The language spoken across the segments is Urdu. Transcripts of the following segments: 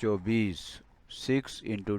24, 6 ×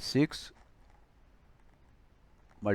6 ×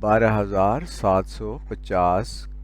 12,750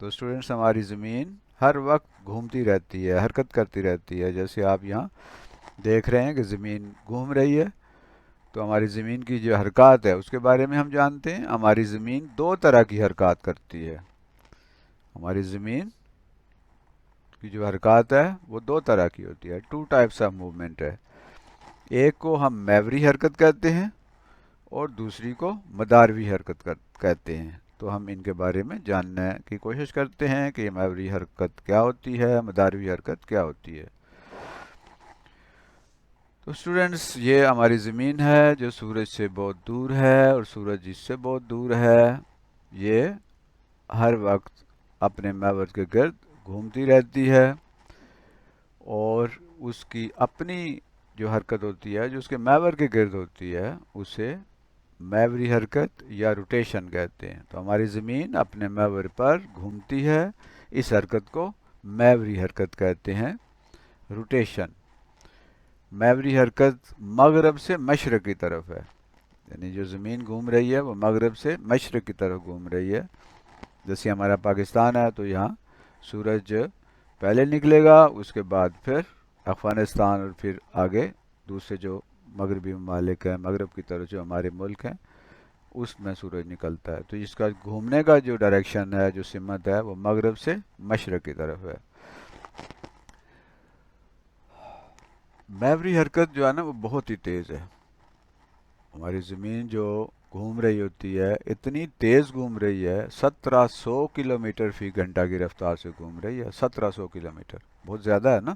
تو اسٹوڈنٹس ہماری زمین ہر وقت گھومتی رہتی ہے، حرکت کرتی رہتی ہے، جیسے آپ یہاں دیکھ رہے ہیں کہ زمین گھوم رہی ہے۔ تو ہماری زمین کی جو حرکات ہے اس کے بارے میں ہم جانتے ہیں۔ ہماری زمین دو طرح کی حرکات کرتی ہے۔ ہماری زمین کی جو حرکات ہے وہ دو طرح کی ہوتی ہے، ٹو ٹائپس آف موومنٹ ہے۔ ایک کو ہم محوری حرکت کہتے ہیں اور دوسری کو مداروی حرکت کہتے ہیں۔ تو ہم ان کے بارے میں جاننے کی کوشش کرتے ہیں کہ یہ محوری حرکت کیا ہوتی ہے، مداروی حرکت کیا ہوتی ہے۔ تو اسٹوڈنٹس یہ ہماری زمین ہے جو سورج سے بہت دور ہے اور سورج اس سے بہت دور ہے۔ یہ ہر وقت اپنے محور کے گرد گھومتی رہتی ہے اور اس کی اپنی جو حرکت ہوتی ہے جو اس کے محور کے گرد ہوتی ہے اسے محوری حرکت یا روٹیشن کہتے ہیں۔ تو ہماری زمین اپنے محور پر گھومتی ہے، اس حرکت کو محوری حرکت کہتے ہیں، روٹیشن۔ محوری حرکت مغرب سے مشرق کی طرف ہے، یعنی جو زمین گھوم رہی ہے وہ مغرب سے مشرق کی طرف گھوم رہی ہے۔ جیسے ہمارا پاکستان ہے تو یہاں سورج پہلے نکلے گا، اس کے بعد پھر افغانستان اور پھر آگے دوسرے جو مغربی ممالک ہیں، مغرب کی طرف جو ہمارے ملک ہیں اس میں سورج نکلتا ہے۔ تو اس کا گھومنے کا جو ڈائریکشن ہے، جو سمت ہے، وہ مغرب سے مشرق کی طرف ہے۔ محوری حرکت جو ہے نا وہ بہت ہی تیز ہے۔ ہماری زمین جو گھوم رہی ہوتی ہے اتنی تیز گھوم رہی ہے، 1700 کلومیٹر فی گھنٹہ کی رفتار سے گھوم رہی ہے۔ 1700 کلومیٹر بہت زیادہ ہے نا۔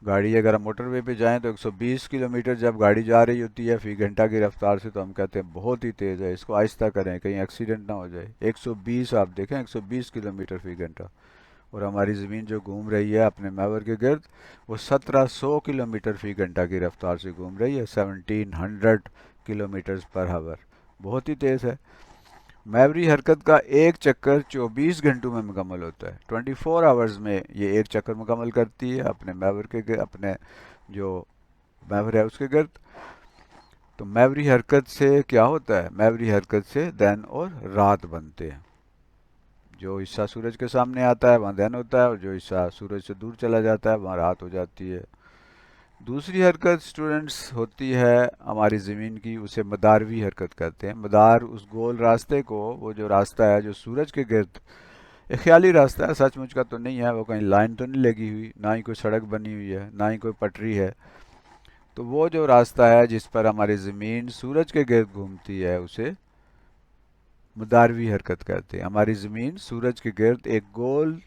گاڑی اگر ہم موٹر وے پہ جائیں تو 120 کلومیٹر جب گاڑی جا رہی ہوتی ہے فی گھنٹہ کی رفتار سے تو ہم کہتے ہیں بہت ہی تیز ہے، اس کو آہستہ کریں کہیں ایکسیڈنٹ نہ ہو جائے۔ 120 آپ دیکھیں، 120 کلومیٹر فی گھنٹہ، اور ہماری زمین جو گھوم رہی ہے اپنے محور کے گرد وہ 1700 کلومیٹر فی گھنٹہ کی رفتار سے گھوم رہی ہے، 1700 کلومیٹرز پر ہاور، بہت ہی تیز ہے۔ محوری حرکت کا ایک چکر 24 گھنٹوں میں مکمل ہوتا ہے، 24 آورز میں یہ ایک چکر مکمل کرتی ہے اپنے محور کے گرد، اپنے جو محور ہے اس کے گرد۔ تو محوری حرکت سے کیا ہوتا ہے؟ محوری حرکت سے دن اور رات بنتے ہیں۔ جو حصہ سورج کے سامنے آتا ہے وہاں دن ہوتا ہے اور جو حصہ سورج سے دور چلا جاتا ہے وہاں رات ہو جاتی ہے۔ دوسری حرکت اسٹوڈنٹس ہوتی ہے ہماری زمین کی، اسے مداروی حرکت کہتے ہیں۔ مدار اس گول راستے کو، وہ جو راستہ ہے جو سورج کے گرد، ایک خیالی راستہ ہے، سچ مچ کا تو نہیں ہے، وہ کہیں لائن تو نہیں لگی ہوئی، نہ ہی کوئی سڑک بنی ہوئی ہے، نہ ہی کوئی پٹری ہے۔ تو وہ جو راستہ ہے جس پر ہماری زمین سورج کے گرد گھومتی ہے اسے مداروی حرکت کہتے ہیں۔ ہماری زمین سورج کے گرد ایک گول،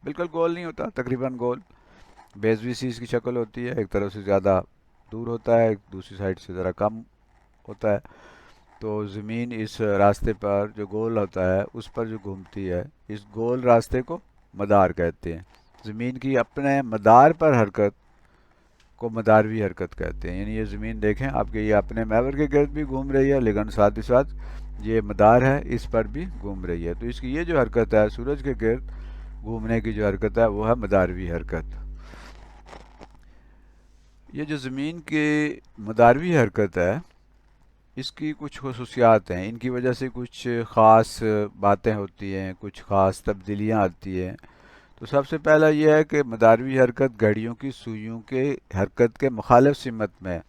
بالکل گول نہیں ہوتا، تقریباً گول، بیضوی سی اس کی شکل ہوتی ہے، ایک طرف سے زیادہ دور ہوتا ہے، ایک دوسری سائڈ سے ذرا کم ہوتا ہے۔ تو زمین اس راستے پر جو گول ہوتا ہے اس پر جو گھومتی ہے، اس گول راستے کو مدار کہتے ہیں۔ زمین کی اپنے مدار پر حرکت کو مداروی حرکت کہتے ہیں۔ یعنی یہ زمین دیکھیں آپ کے، یہ اپنے محور کے گرد بھی گھوم رہی ہے لیکن ساتھ ہی ساتھ یہ مدار ہے اس پر بھی گھوم رہی ہے۔ تو اس کی یہ جو حرکت ہے سورج کے گرد گھومنے کی جو حرکت ہے وہ ہے مداروی حرکت۔ یہ جو زمین کی مداروی حرکت ہے اس کی کچھ خصوصیات ہیں، ان کی وجہ سے کچھ خاص باتیں ہوتی ہیں، کچھ خاص تبدیلیاں آتی ہیں۔ تو سب سے پہلا یہ ہے کہ مداروی حرکت گھڑیوں کی سوئیوں کے حرکت کے مخالف سمت میں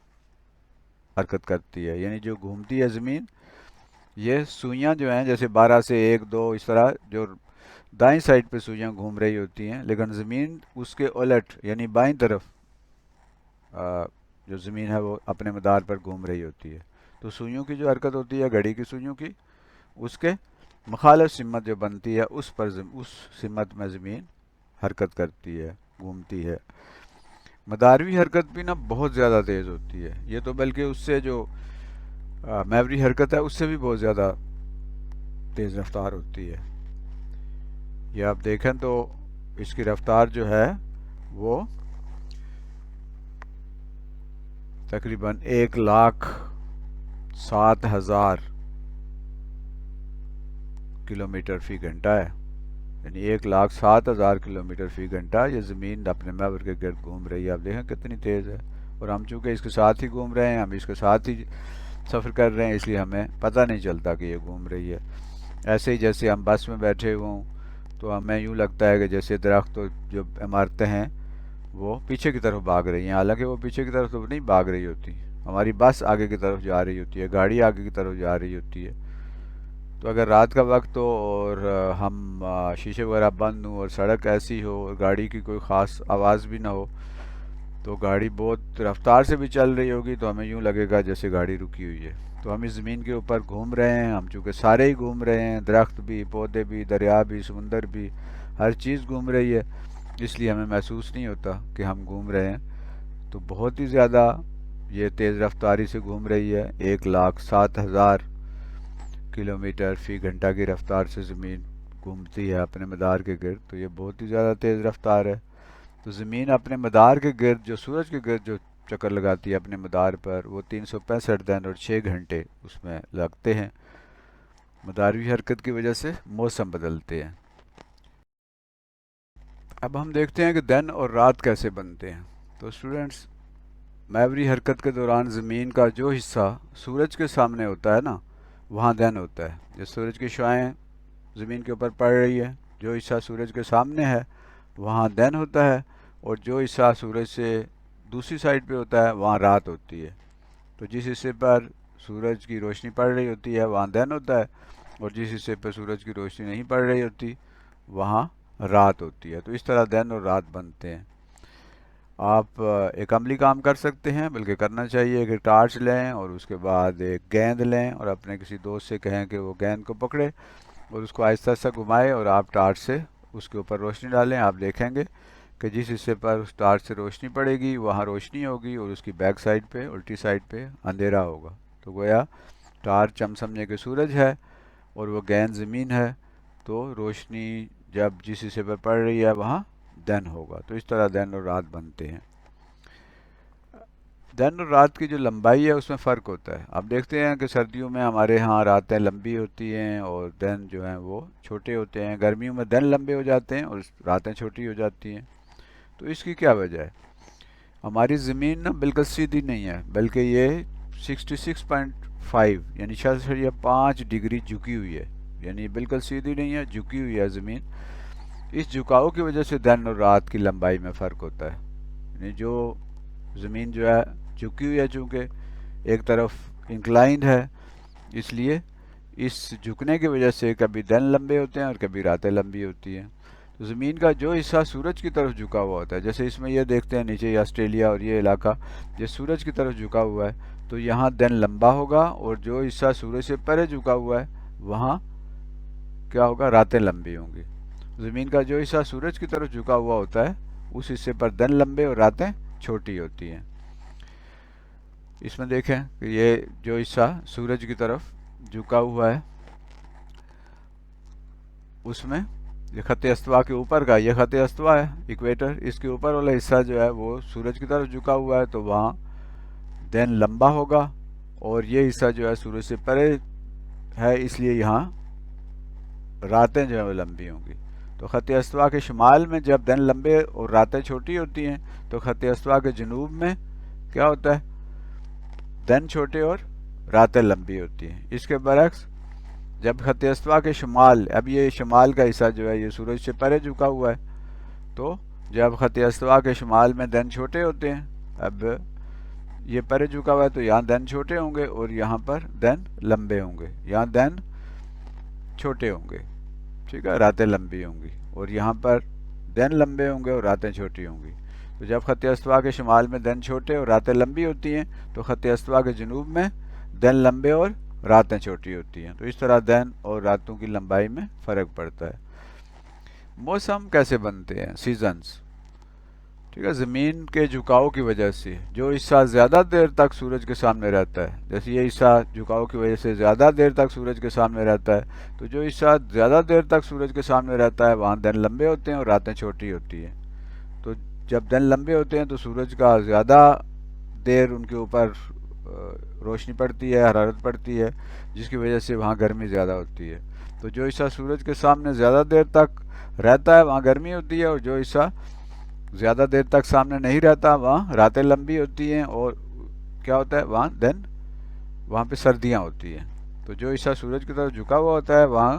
حرکت کرتی ہے۔ یعنی جو گھومتی ہے زمین، یہ سوئیاں جو ہیں جیسے 12 سے 1 2 اس طرح جو دائیں سائڈ پہ سوئیاں گھوم رہی ہوتی ہیں، لیکن زمین اس کے الٹ یعنی بائیں طرف جو زمین ہے وہ اپنے مدار پر گھوم رہی ہوتی ہے۔ تو سوئیوں کی جو حرکت ہوتی ہے گھڑی کی سوئیوں کی، اس کے مخالف سمت جو بنتی ہے اس پر اس سمت میں زمین حرکت کرتی ہے، گھومتی ہے۔ مداروی حرکت بھی نا بہت زیادہ تیز ہوتی ہے، یہ تو بلکہ اس سے جو محوری حرکت ہے اس سے بھی بہت زیادہ تیز رفتار ہوتی ہے۔ یہ آپ دیکھیں تو اس کی رفتار جو ہے وہ تقریباً 1,07,000 کلومیٹر فی گھنٹہ ہے، یعنی 1,07,000 کلومیٹر فی گھنٹہ یہ زمین اپنے محور کے گرد گھوم رہی ہے۔ آپ دیکھیں کتنی تیز ہے، اور ہم چونکہ اس کے ساتھ ہی گھوم رہے ہیں، ہم اس کے ساتھ ہی سفر کر رہے ہیں، اس لیے ہمیں پتہ نہیں چلتا کہ یہ گھوم رہی ہے۔ ایسے ہی جیسے ہم بس میں بیٹھے ہوں تو ہمیں یوں لگتا ہے کہ جیسے درخت اور جو عمارتیں ہیں وہ پیچھے کی طرف بھاگ رہی ہیں، حالانکہ وہ پیچھے کی طرف تو نہیں بھاگ رہی ہوتی، ہماری بس آگے کی طرف جا رہی ہوتی ہے، گاڑی آگے کی طرف جا رہی ہوتی ہے۔ تو اگر رات کا وقت ہو اور ہم شیشے وغیرہ بند ہوں اور سڑک ایسی ہو اور گاڑی کی کوئی خاص آواز بھی نہ ہو، تو گاڑی بہت رفتار سے بھی چل رہی ہوگی تو ہمیں یوں لگے گا جیسے گاڑی رکی ہوئی ہے۔ تو ہم اس زمین کے اوپر گھوم رہے ہیں، ہم چونکہ سارے ہی گھوم رہے ہیں، درخت بھی، پودے بھی، دریا بھی، سمندر بھی، ہر چیز گھوم رہی ہے، اس لیے ہمیں محسوس نہیں ہوتا کہ ہم گھوم رہے ہیں۔ تو بہت ہی زیادہ یہ تیز رفتاری سے گھوم رہی ہے، 1,07,000 کلومیٹر فی گھنٹہ کی رفتار سے زمین گھومتی ہے اپنے مدار کے گرد، تو یہ بہت ہی زیادہ تیز رفتار ہے۔ تو زمین اپنے مدار کے گرد، جو سورج کے گرد جو چکر لگاتی ہے اپنے مدار پر، وہ 365 دن اور 6 گھنٹے اس میں لگتے ہیں۔ مداروی حرکت کی وجہ سے موسم بدلتے ہیں۔ اب ہم دیکھتے ہیں کہ دن اور رات کیسے بنتے ہیں۔ تو اسٹوڈنٹس، محوری حرکت کے دوران زمین کا جو حصہ سورج کے سامنے ہوتا ہے نا، وہاں دن ہوتا ہے۔ جب سورج کی شعاعیں زمین کے اوپر پڑ رہی ہے، جو حصہ سورج کے سامنے ہے وہاں دن ہوتا ہے، اور جو حصہ سورج سے دوسری سائڈ پہ ہوتا ہے وہاں رات ہوتی ہے۔ تو جس حصے پر سورج کی روشنی پڑ رہی ہوتی ہے وہاں دن ہوتا ہے، اور جس حصے پہ سورج کی روشنی نہیں پڑ رہی ہوتی وہاں رات ہوتی ہے۔ تو اس طرح دن اور رات بنتے ہیں۔ آپ ایک عملی کام کر سکتے ہیں، بلکہ کرنا چاہیے کہ ٹارچ لیں اور اس کے بعد ایک گیند لیں اور اپنے کسی دوست سے کہیں کہ وہ گیند کو پکڑے اور اس کو آہستہ آہستہ گھمائے، اور آپ ٹارچ سے اس کے اوپر روشنی ڈالیں۔ آپ دیکھیں گے کہ جس حصے پر اس ٹارچ سے روشنی پڑے گی وہاں روشنی ہوگی، اور اس کی بیک سائڈ پہ، الٹی سائڈ پہ اندھیرا ہوگا۔ تو گویا ٹارچ ہم سمجھیں کہ سورج ہے اور وہ گیند زمین ہے، تو روشنی جب جس حصے پر پڑ رہی ہے وہاں دن ہوگا۔ تو اس طرح دن اور رات بنتے ہیں۔ دن اور رات کی جو لمبائی ہے اس میں فرق ہوتا ہے۔ آپ دیکھتے ہیں کہ سردیوں میں ہمارے ہاں راتیں لمبی ہوتی ہیں اور دن جو ہیں وہ چھوٹے ہوتے ہیں، گرمیوں میں دن لمبے ہو جاتے ہیں اور راتیں چھوٹی ہو جاتی ہیں۔ تو اس کی کیا وجہ ہے؟ ہماری زمین نا بالکل سیدھی نہیں ہے، بلکہ یہ 66.5 یعنی 6.5 ڈگری جھکی ہوئی ہے، یعنی بالکل سیدھی نہیں ہے، جھکی ہوئی ہے زمین۔ اس جھکاؤ کی وجہ سے دن اور رات کی لمبائی میں فرق ہوتا ہے۔ یعنی جو زمین جو ہے جھکی ہوئی ہے، چونکہ ایک طرف انکلائنڈ ہے، اس لیے اس جھکنے کی وجہ سے کبھی دن لمبے ہوتے ہیں اور کبھی راتیں لمبی ہوتی ہیں۔ تو زمین کا جو حصہ سورج کی طرف جھکا ہوا ہوتا ہے، جیسے اس میں یہ دیکھتے ہیں نیچے یہ آسٹریلیا اور یہ علاقہ یہ سورج کی طرف جھکا ہوا ہے، تو یہاں دن لمبا ہوگا، اور جو حصہ سورج سے پرے جھکا ہوا ہے وہاں کیا ہوگا؟ راتیں لمبی ہوں گی۔ زمین کا جو حصہ سورج کی طرف جھکا ہوا ہوتا ہے اس حصے پر دن لمبے اور راتیں چھوٹی ہوتی ہیں۔ اس میں دیکھیں کہ یہ جو حصہ سورج کی طرف جھکا ہوا ہے اس میں یہ خط استوا کے اوپر کا، یہ خط استوا ہے ایکویٹر، اس کے اوپر والا حصہ جو ہے وہ سورج کی طرف جھکا ہوا ہے، تو وہاں دن لمبا ہوگا، اور یہ حصہ جو ہے سورج سے پرے ہے، اس لیے یہاں راتیں جو ہیں وہ لمبی ہوں گی۔ تو خط استوا کے شمال میں جب دن لمبے اور راتیں چھوٹی ہوتی ہیں، تو خط استوا کے جنوب میں کیا ہوتا ہے؟ دن چھوٹے اور راتیں لمبی ہوتی ہیں۔ اس کے برعکس جب خط استوا کے شمال، اب یہ شمال کا حصہ جو ہے یہ سورج سے پرے جھکا ہوا ہے، تو جب خط استوا کے شمال میں دن چھوٹے ہوتے ہیں، اب یہ پرے جھکا ہوا ہے تو یہاں دن چھوٹے ہوں گے اور یہاں پر دن لمبے ہوں گے، یہاں دن چھوٹے ہوں گے، ٹھیک ہے، راتیں لمبی ہوں گی، اور یہاں پر دن لمبے ہوں گے اور راتیں چھوٹی ہوں گی۔ تو جب خط استوا کے شمال میں دن چھوٹے اور راتیں لمبی ہوتی ہیں، تو خط استوا کے جنوب میں دن لمبے اور راتیں چھوٹی ہوتی ہیں۔ تو اس طرح دن اور راتوں کی لمبائی میں فرق پڑتا ہے۔ موسم کیسے بنتے ہیں؟ سیزنز، ٹھیک ہے، زمین کے جھکاؤ کی وجہ سے جو حصہ زیادہ دیر تک سورج کے سامنے رہتا ہے، جیسے یہ حصہ جھکاؤ کی وجہ سے زیادہ دیر تک سورج کے سامنے رہتا ہے، تو جو حصہ زیادہ دیر تک سورج کے سامنے رہتا ہے وہاں دن لمبے ہوتے ہیں اور راتیں چھوٹی ہوتی ہیں۔ تو جب دن لمبے ہوتے ہیں تو سورج کا زیادہ دیر ان کے اوپر روشنی پڑتی ہے، حرارت پڑتی ہے، جس کی وجہ سے وہاں گرمی زیادہ ہوتی ہے۔ تو جو حصہ سورج کے سامنے زیادہ دیر تک رہتا ہے وہاں گرمی ہوتی ہے، اور جو حصہ زیادہ دیر تک سامنے نہیں رہتا وہاں راتیں لمبی ہوتی ہیں، اور کیا ہوتا ہے؟ وہاں وہاں پہ سردیاں ہوتی ہیں۔ تو جو حصہ سورج کی طرف جھکا ہوا ہوتا ہے وہاں